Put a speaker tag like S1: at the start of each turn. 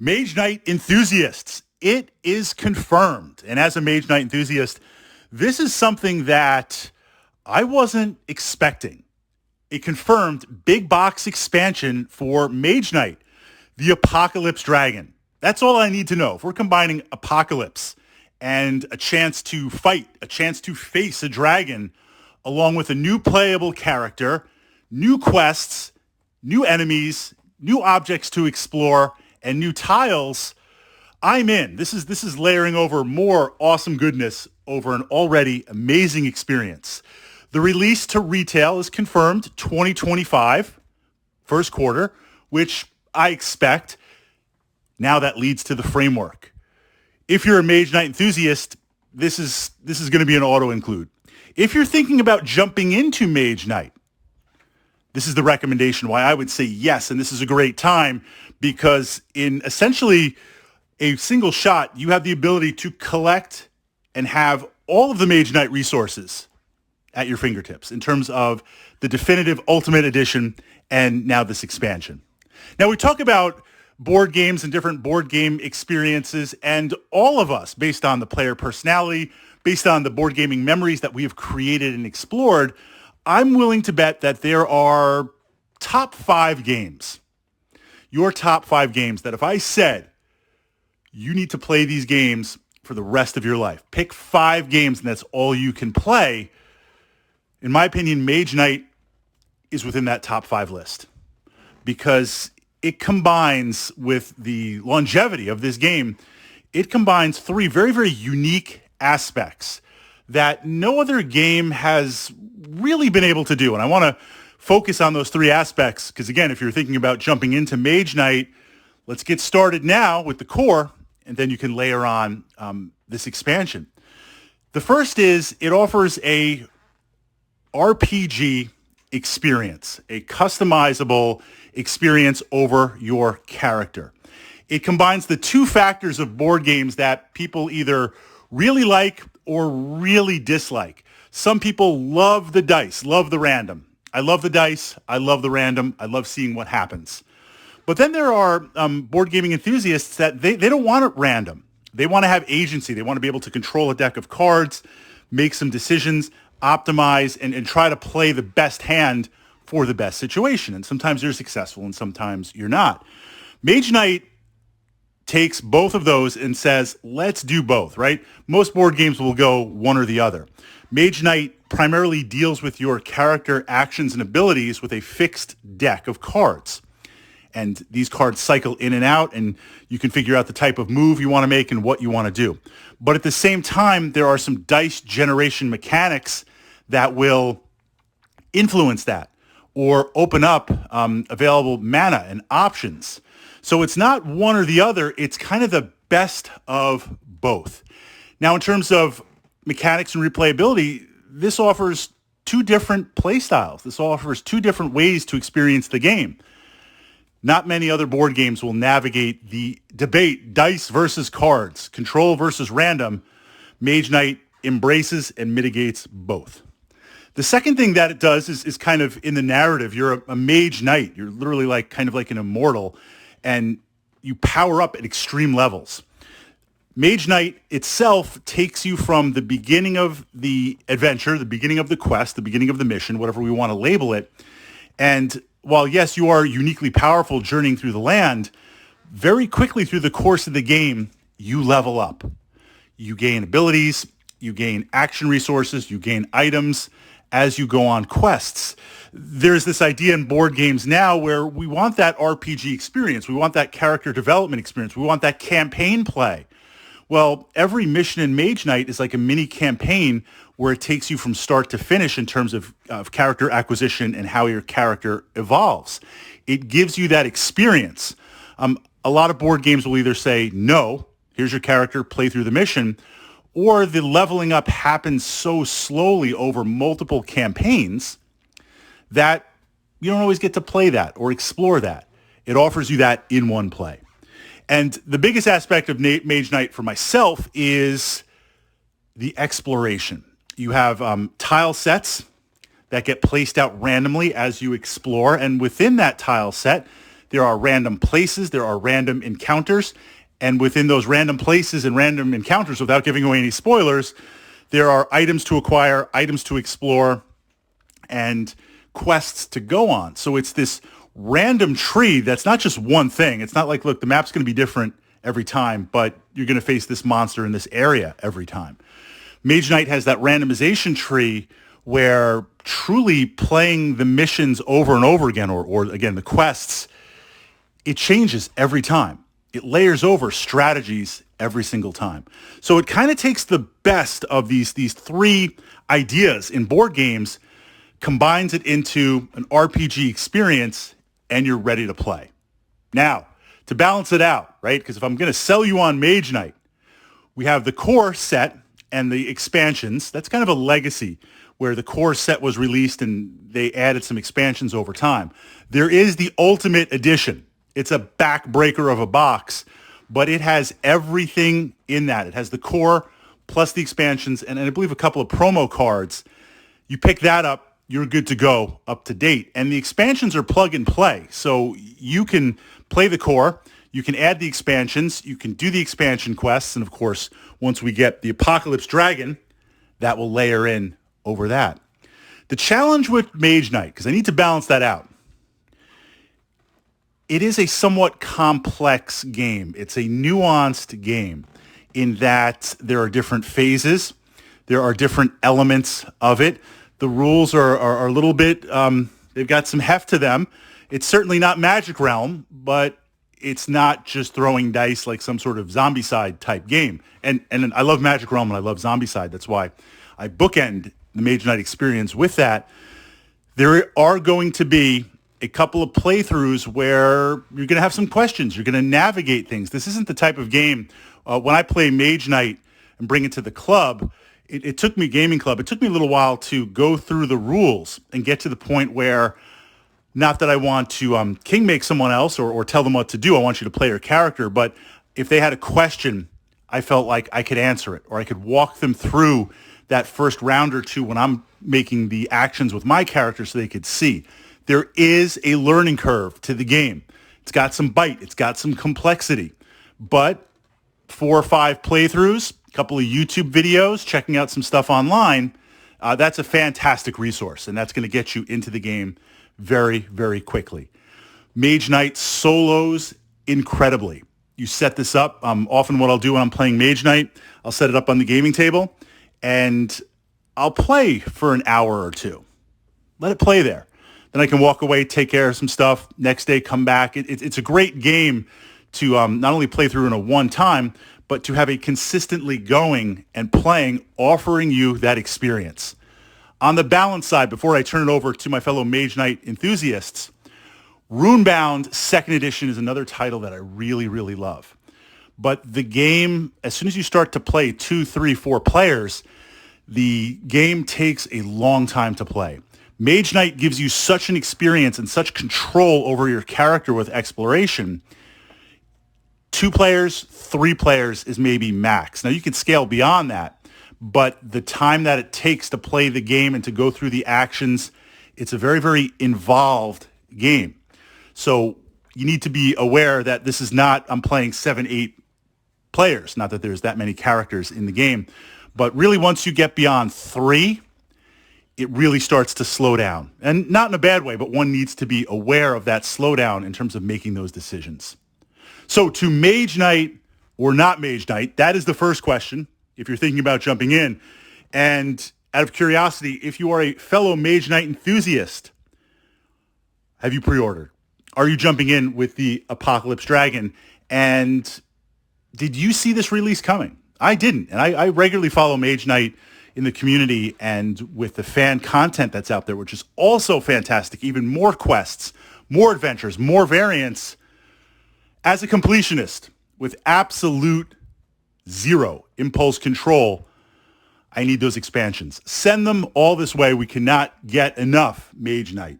S1: Mage Knight enthusiasts, it is confirmed. And as a Mage Knight enthusiast, this is something that I wasn't expecting. A confirmed big box expansion for Mage Knight, the Apocalypse Dragon. That's all I need to know. If we're combining Apocalypse and a chance to fight, a chance to face a dragon, along with a new playable character, new quests, new enemies, new objects to explore, and new tiles, I'm in. This is layering over more awesome goodness over an already amazing experience. The release to retail is confirmed 2025, first quarter, which I expect. Now that leads to the framework. If you're a Mage Knight enthusiast, this is going to be an auto include. If you're thinking about jumping into Mage Knight, this is the recommendation why I would say yes, and this is a great time because in essentially a single shot, you have the ability to collect and have all of the Mage Knight resources at your fingertips in terms of the definitive Ultimate Edition and now this expansion. Now we talk about board games and different board game experiences, and all of us, based on the player personality, based on the board gaming memories that we have created and explored, I'm willing to bet that there are top 5 games, your top 5 games that if I said you need to play these games for the rest of your life, pick 5 games and that's all you can play, in my opinion, Mage Knight is within that top 5 list because it combines with the longevity of this game. It combines 3 very, very unique aspects that no other game has really been able to do. And I want to focus on those 3 aspects because, again, if you're thinking about jumping into Mage Knight, let's get started now with the core, and then you can layer on this expansion. The first is it offers a RPG experience, a customizable experience over your character. It combines the 2 factors of board games that people either really like or really dislike. Some people love the dice, love the random. I love the dice. I love the random. I love seeing what happens. But then there are board gaming enthusiasts that they don't want it random. They want to have agency. They want to be able to control a deck of cards, make some decisions, optimize, and try to play the best hand for the best situation. And sometimes you're successful and sometimes you're not. Mage Knight takes both of those and says, let's do both, right? Most board games will go one or the other. Mage Knight primarily deals with your character actions and abilities with a fixed deck of cards. And these cards cycle in and out, and you can figure out the type of move you want to make and what you want to do. But at the same time, there are some dice generation mechanics that will influence that or open up available mana and options. So it's not one or the other. It's kind of the best of both. Now, in terms of mechanics and replayability, this offers 2 different play styles. This offers 2 different ways to experience the game. Not many other board games will navigate the debate, dice versus cards, control versus random. Mage Knight embraces and mitigates both. The second thing that it does is kind of in the narrative. You're a Mage Knight. You're literally kind of like an immortal, and you power up at extreme levels. Mage Knight itself takes you from the beginning of the adventure, the beginning of the quest, the beginning of the mission, whatever we want to label it. And while, yes, you are uniquely powerful journeying through the land, very quickly through the course of the game, you level up. You gain abilities, you gain action resources, you gain items as you go on quests. There's this idea in board games now where we want that RPG experience. We want that character development experience. We want that campaign play. Well, every mission in Mage Knight is like a mini campaign where it takes you from start to finish in terms of character acquisition and how your character evolves. It gives you that experience. A lot of board games will either say, no, here's your character, play through the mission, or the leveling up happens so slowly over multiple campaigns that you don't always get to play that or explore that. It offers you that in one play. And the biggest aspect of Mage Knight for myself is the exploration. You have tile sets that get placed out randomly as you explore. And within that tile set, There are random places, there are random encounters, and within those random places and random encounters, without giving away any spoilers, there are items to acquire, items to explore, and quests to go on. So it's this random tree that's not just one thing. It's not like, look, the map's going to be different every time, but you're going to face this monster in this area every time. Mage Knight has that randomization tree where truly playing the missions over and over again, or again, the quests, it changes every time. It layers over strategies every single time. So it kind of takes the best of these three ideas in board games, combines it into an RPG experience, and you're ready to play. Now, to balance it out, right? Because if I'm going to sell you on Mage Knight, we have the core set and the expansions. That's kind of a legacy where the core set was released and they added some expansions over time. There is the Ultimate Edition. It's a backbreaker of a box, but it has everything in that. It has the core plus the expansions and I believe a couple of promo cards. You pick that up, you're good to go, up to date. And the expansions are plug and play. So you can play the core, you can add the expansions, you can do the expansion quests, and of course, once we get the Apocalypse Dragon, that will layer in over that. The challenge with Mage Knight, because I need to balance that out, it is a somewhat complex game. It's a nuanced game in that there are different phases. There are different elements of it. The rules are a little bit, they've got some heft to them. It's certainly not Magic Realm, but it's not just throwing dice like some sort of Zombicide type game. And I love Magic Realm and I love Zombicide. That's why I bookend the Mage Knight experience with that. There are going to be a couple of playthroughs where you're going to have some questions. You're going to navigate things. This isn't the type of game, when I play Mage Knight and bring it to the club, it took me, gaming club, it took me a little while to go through the rules and get to the point where, not that I want to king make someone else or tell them what to do. I want you to play your character. But if they had a question, I felt like I could answer it, or I could walk them through that first round or two when I'm making the actions with my character so they could see. There is a learning curve to the game. It's got some bite. It's got some complexity. But 4 or 5 playthroughs, a couple of YouTube videos, checking out some stuff online, that's a fantastic resource, and that's going to get you into the game very, very quickly. Mage Knight solos incredibly. You set this up. Often what I'll do when I'm playing Mage Knight, I'll set it up on the gaming table, and I'll play for an hour or two. Let it play there. Then I can walk away, take care of some stuff. Next day, come back. It's a great game to not only play through in a one time, but to have a consistently going and playing, offering you that experience. On the balance side, before I turn it over to my fellow Mage Knight enthusiasts, Runebound 2nd Edition is another title that I really, really love. But the game, as soon as you start to play 2, 3, 4 players, the game takes a long time to play. Mage Knight gives you such an experience and such control over your character with exploration. 2 players, 3 players is maybe max. Now you can scale beyond that, but the time that it takes to play the game and to go through the actions, it's a very, very involved game. So you need to be aware that this is not, I'm playing 7, 8 players. Not that there's that many characters in the game, but really once you get beyond 3, it really starts to slow down. And not in a bad way, but one needs to be aware of that slowdown in terms of making those decisions. So to Mage Knight or not Mage Knight, that is the first question if you're thinking about jumping in. And out of curiosity, if you are a fellow Mage Knight enthusiast, have you pre-ordered? Are you jumping in with the Apocalypse Dragon? And did you see this release coming? I didn't. And I regularly follow Mage Knight in the community and with the fan content that's out there, which is also fantastic. Even more quests, more adventures, more variants. As a completionist with absolute 0 impulse control, I need those expansions. Send them all this way. We cannot get enough Mage Knight.